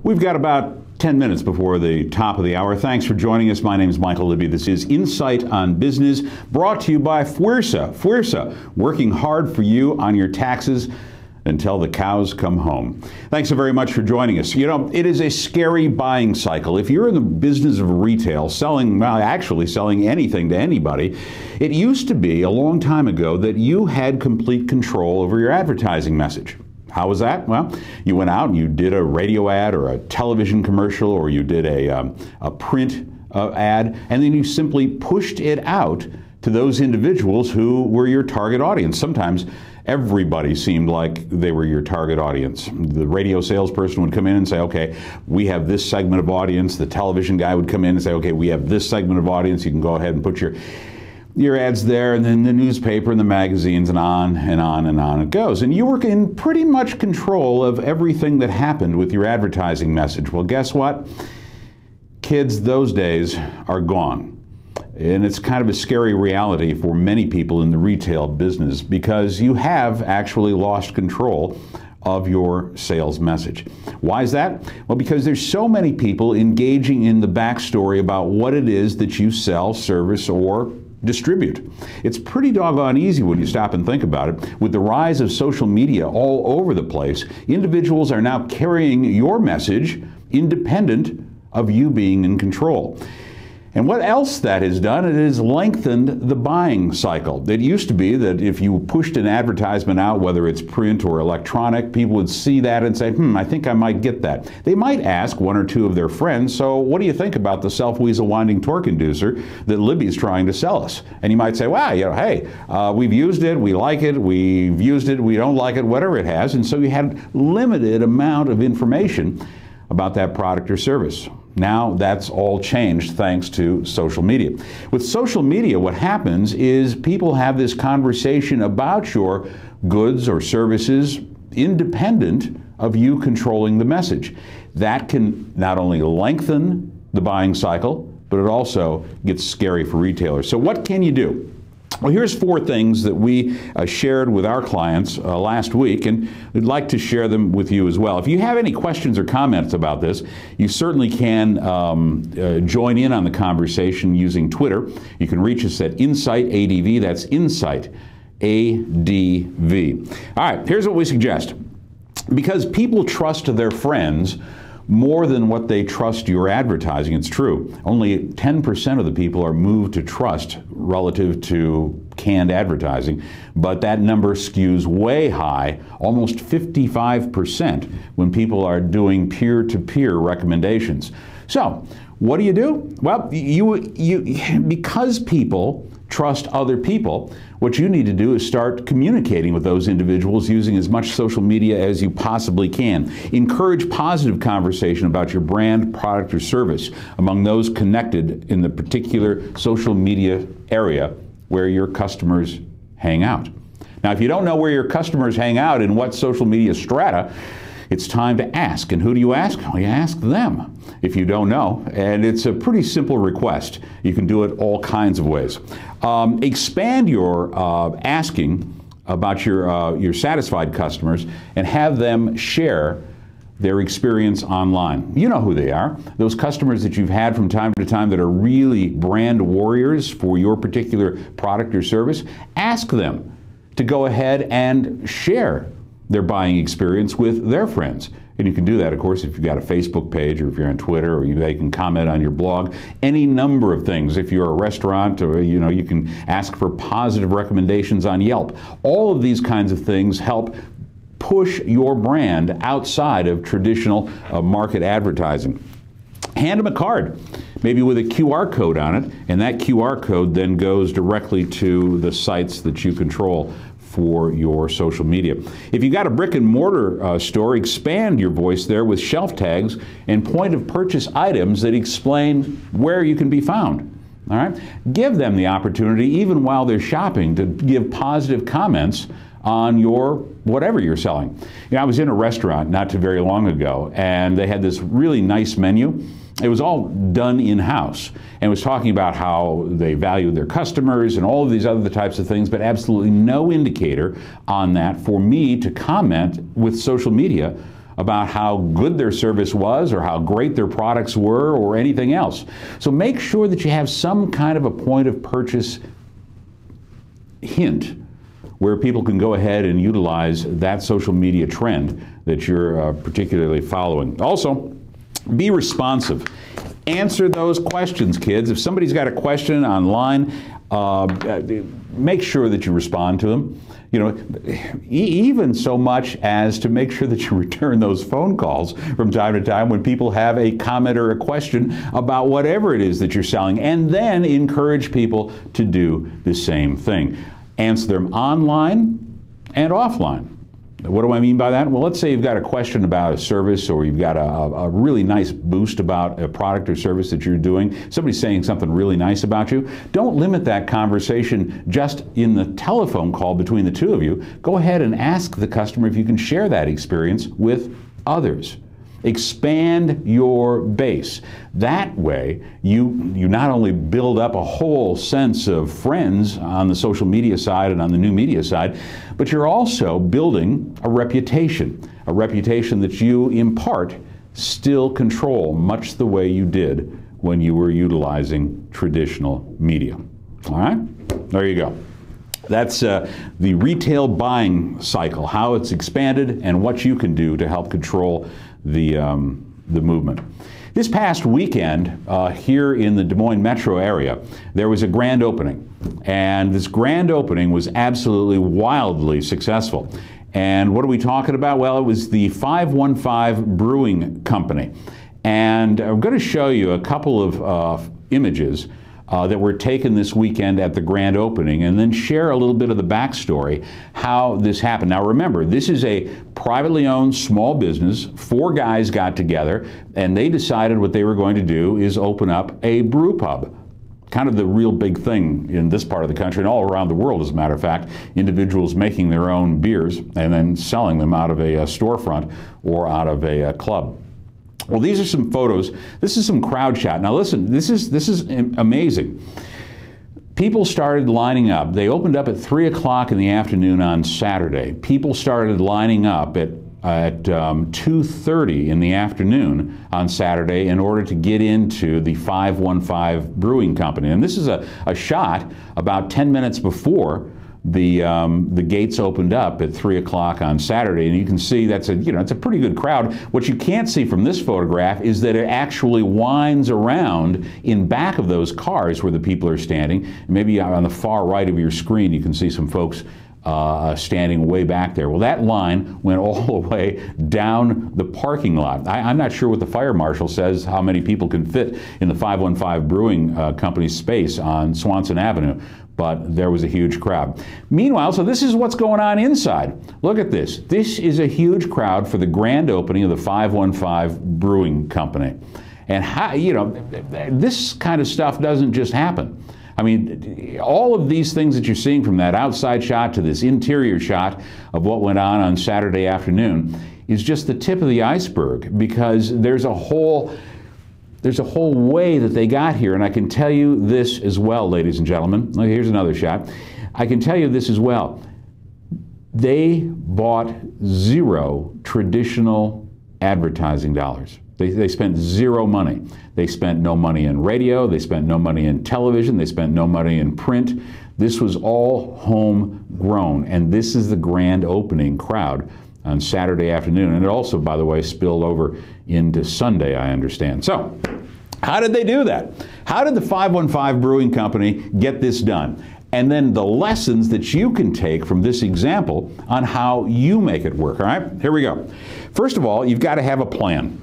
We've got about 10 minutes before the top of the hour. Thanks for joining us. My name is Michael Libbie. This is Insight on Business, brought to you by FWRSA. FWRSA, working hard for you on your taxes until the cows come home. Thanks so very much for joining us. You know, it is a scary buying cycle. If you're in the business of retail, actually selling anything to anybody, it used to be a long time ago that you had complete control over your advertising message. How was that? Well, you went out and you did a radio ad or a television commercial, or you did a print ad, and then you simply pushed it out to those individuals who were your target audience. Sometimes everybody seemed like they were your target audience. The radio salesperson would come in and say, okay, we have this segment of audience. The television guy would come in and say, okay, we have this segment of audience. You can go ahead and put your ads there, and then the newspaper and the magazines, and on and on and on it goes. And you were in pretty much control of everything that happened with your advertising message. Well, guess what? Kids, those days are gone. And it's kind of a scary reality for many people in the retail business, because you have actually lost control of your sales message. Why is that? Well, because there's so many people engaging in the backstory about what it is that you sell, service, or distribute. It's pretty doggone easy when you stop and think about it. With the rise of social media all over the place, individuals are now carrying your message independent of you being in control. And what else that has done, it has lengthened the buying cycle. It used to be that if you pushed an advertisement out, whether it's print or electronic, people would see that and say, I think I might get that. They might ask one or two of their friends, so what do you think about the self-weasel winding torque inducer that Libbie's trying to sell us? And you might say, well, hey, we've used it, we like it, we've used it, we don't like it, whatever it has. And so you had limited amount of information about that product or service. Now that's all changed thanks to social media. With social media, what happens is people have this conversation about your goods or services independent of you controlling the message. That can not only lengthen the buying cycle, but it also gets scary for retailers. So what can you do? Well, here's 4 things that we shared with our clients last week, and we'd like to share them with you as well. If you have any questions or comments about this, you certainly can join in on the conversation using Twitter. You can reach us at Insight ADV. That's Insight ADV. All right, here's what we suggest. Because people trust their friends more than what they trust your advertising. It's true. Only 10% of the people are moved to trust relative to canned advertising, but that number skews way high, almost 55%, when people are doing peer-to-peer recommendations. So, what do? Well, because people trust other people, what you need to do is start communicating with those individuals using as much social media as you possibly can. Encourage positive conversation about your brand, product, or service among those connected in the particular social media area where your customers hang out. Now, if you don't know where your customers hang out in what social media strata, it's time to ask. And who do you ask? Well, you ask them if you don't know. And it's a pretty simple request. You can do it all kinds of ways. Expand your asking about your satisfied customers and have them share their experience online. You know who they are. Those customers that you've had from time to time that are really brand warriors for your particular product or service. Ask them to go ahead and share their buying experience with their friends. And you can do that, of course, if you've got a Facebook page, or if you're on Twitter, or they can comment on your blog, any number of things. If you're a restaurant, or you can ask for positive recommendations on Yelp. All of these kinds of things help push your brand outside of traditional market advertising. Hand them a card, maybe with a QR code on it, and that QR code then goes directly to the sites that you control for your social media. If you've got a brick and mortar store, expand your voice there with shelf tags and point of purchase items that explain where you can be found. All right? Give them the opportunity, even while they're shopping, to give positive comments on your whatever you're selling. You know, I was in a restaurant not too very long ago, and they had this really nice menu. It was all done in-house, and was talking about how they valued their customers and all of these other types of things, but absolutely no indicator on that for me to comment with social media about how good their service was or how great their products were or anything else. So make sure that you have some kind of a point of purchase hint where people can go ahead and utilize that social media trend that you're particularly following. Also, be responsive. Answer those questions, kids. If somebody's got a question online, make sure that you respond to them. You know, even so much as to make sure that you return those phone calls from time to time when people have a comment or a question about whatever it is that you're selling, and then encourage people to do the same thing. Answer them online and offline. What do I mean by that? Well, let's say you've got a question about a service, or you've got a really nice boost about a product or service that you're doing. Somebody's saying something really nice about you. Don't limit that conversation just in the telephone call between the two of you. Go ahead and ask the customer if you can share that experience with others. Expand your base. That way, you not only build up a whole sense of friends on the social media side and on the new media side, but you're also building a reputation that you, in part, still control, much the way you did when you were utilizing traditional media. All right? There you go. That's the retail buying cycle, how it's expanded and what you can do to help control the movement. This past weekend here in the Des Moines metro area, there was a grand opening, and this grand opening was absolutely wildly successful. And what are we talking about? Well, it was the 515 Brewing Company, and I'm going to show you a couple of images that were taken this weekend at the grand opening, and then share a little bit of the backstory, how this happened. Now remember, this is a privately owned small business. 4 guys got together and they decided what they were going to do is open up a brew pub. Kind of the real big thing in this part of the country and all around the world, as a matter of fact, individuals making their own beers and then selling them out of a storefront or out of a club. Well, these are some photos. This is some crowd shot. Now listen, this is amazing. People started lining up. They opened up at 3 o'clock in the afternoon on Saturday. People started lining up at 2:30 in the afternoon on Saturday in order to get into the 515 Brewing Company. And this is a shot about 10 minutes before the gates opened up at 3 o'clock on Saturday, and you can see that's it's a pretty good crowd. What you can't see from this photograph is that it actually winds around in back of those cars where the people are standing. Maybe on the far right of your screen you can see some folks standing way back there. Well, that line went all the way down the parking lot. I'm not sure what the fire marshal says how many people can fit in the 515 Brewing Company's space on Swanson Avenue, but there was a huge crowd. Meanwhile, so this is what's going on inside. Look at this. This is a huge crowd for the grand opening of the 515 Brewing Company. And how, this kind of stuff doesn't just happen. I mean, all of these things that you're seeing, from that outside shot to this interior shot of what went on Saturday afternoon, is just the tip of the iceberg, because there's a whole way that they got here. And I can tell you this as well, ladies and gentlemen. Here's another shot. I can tell you this as well. They bought 0 traditional advertising dollars. They spent 0 money. They spent no money in radio. They spent no money in television. They spent no money in print. This was all homegrown. And this is the grand opening crowd on Saturday afternoon. And it also, by the way, spilled over into Sunday, I understand. So, how did they do that? How did the 515 Brewing Company get this done? And then the lessons that you can take from this example on how you make it work. All right, here we go. First of all, you've got to have a plan.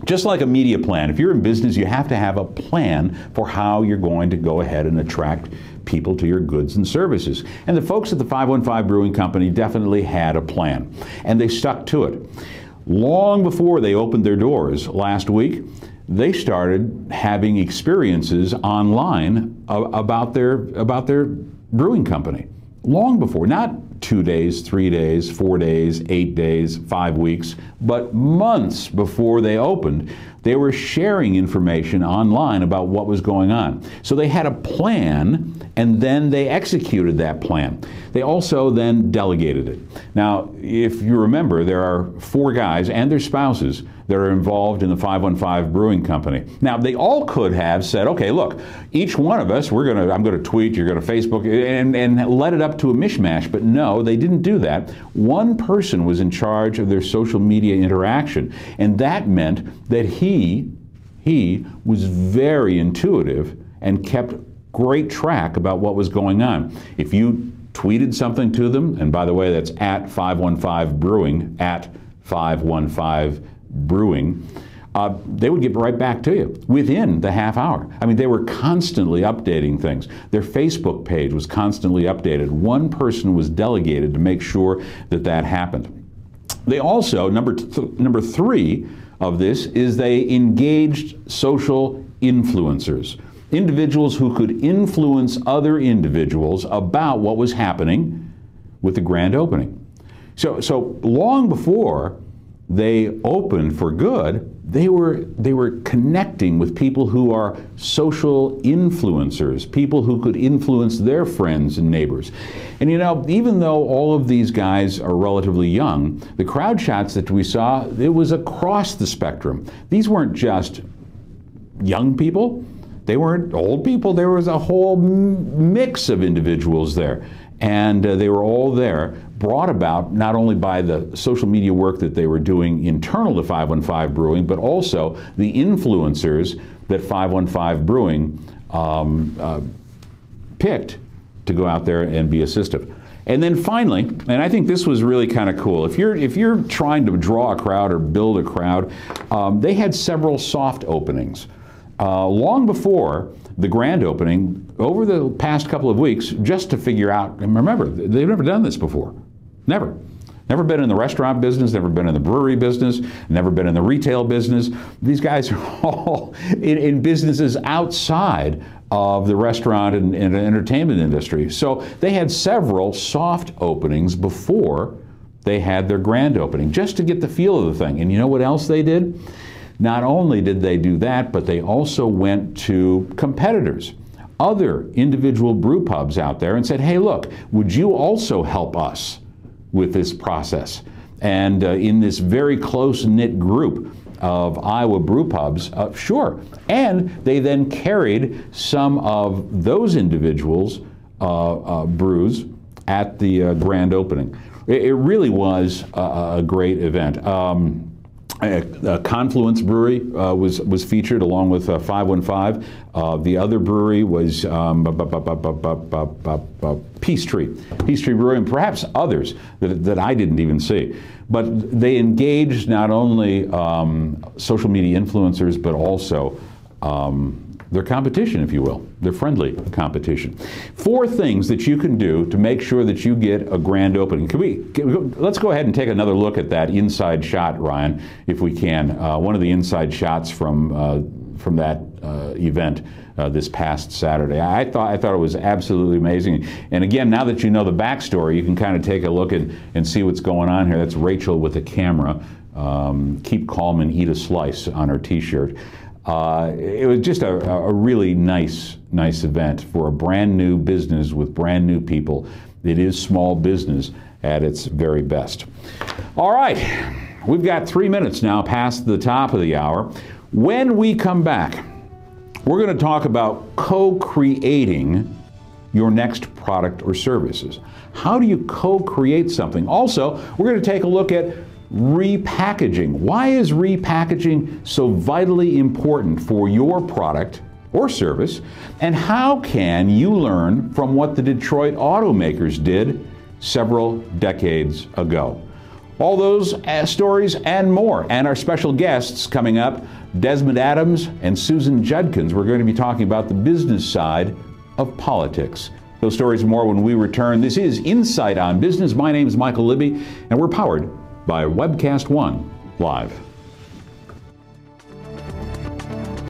Just like a media plan, if you're in business, you have to have a plan for how you're going to go ahead and attract people to your goods and services. And the folks at the 515 Brewing Company definitely had a plan, and they stuck to it. Long before they opened their doors last week, they started having experiences online about their brewing company. Long before, not 2 days, 3 days, 4 days, 8 days, 5 weeks, but months before they opened, they were sharing information online about what was going on. So they had a plan, and then they executed that plan. They also then delegated it. Now, if you remember, there are 4 guys and their spouses that are involved in the 515 Brewing Company. Now, they all could have said, okay, look, each one of us, I'm going to tweet, you're going to Facebook, and let it up to a mishmash. But no, they didn't do that. One person was in charge of their social media interaction, and that meant that he was very intuitive and kept great track about what was going on. If you tweeted something to them, and by the way, that's at 515 Brewing, at 515 Brewing, they would get right back to you within the half hour. I mean, they were constantly updating things. Their Facebook page was constantly updated. One person was delegated to make sure that that happened. They also, number 3 of this is they engaged social influencers. Individuals who could influence other individuals about what was happening with the grand opening. So long before they opened for good, they were connecting with people who are social influencers, people who could influence their friends and neighbors. And you know, even though all of these guys are relatively young, the crowd shots that we saw, it was across the spectrum. These weren't just young people. They weren't old people. There was a whole mix of individuals there. And they were all there, brought about not only by the social media work that they were doing internal to 515 Brewing, but also the influencers that 515 Brewing picked to go out there and be assistive. And then finally, and I think this was really kind of cool, if you're trying to draw a crowd or build a crowd, they had several soft openings. Long before the grand opening, over the past couple of weeks, just to figure out, and remember, they've never done this before. Never. Never been in the restaurant business, never been in the brewery business, never been in the retail business. These guys are all in businesses outside of the restaurant and entertainment industry. So they had several soft openings before they had their grand opening, just to get the feel of the thing. And you know what else they did? Not only did they do that, but they also went to competitors, other individual brew pubs out there, and said, hey, look, would you also help us with this process? And in this very close-knit group of Iowa brew pubs, sure. And they then carried some of those individuals' brews at the grand opening. It really was a great event. Confluence Brewery was featured along with 515. The other brewery was Peachtree Brewery, and perhaps others that I didn't even see. But they engaged not only social media influencers, but also their competition, if you will, their friendly competition. 4 things that you can do to make sure that you get a grand opening. Let's go ahead and take another look at that inside shot, Ryan, if we can. One of the inside shots from that event this past Saturday. I thought it was absolutely amazing. And again, now that you know the backstory, you can kind of take a look and see what's going on here. That's Rachel with the camera. Keep calm and eat a slice on her T-shirt. It was just a really nice event for a brand new business with brand new people. It is small business at its very best. All right, we've got 3 minutes now past the top of the hour. When we come back, we're going to talk about co-creating your next product or services. How do you co-create something? Also, we're going to take a look at repackaging. Why is repackaging so vitally important for your product or service? And how can you learn from what the Detroit automakers did several decades ago? All those stories and more, and our special guests coming up, Desmond Adams and Susan Judkins. We're going to be talking about the business side of politics. Those stories and more when we return. This is Insight on Business. My name is Michael Libbie, and we're powered by Webcast One Live.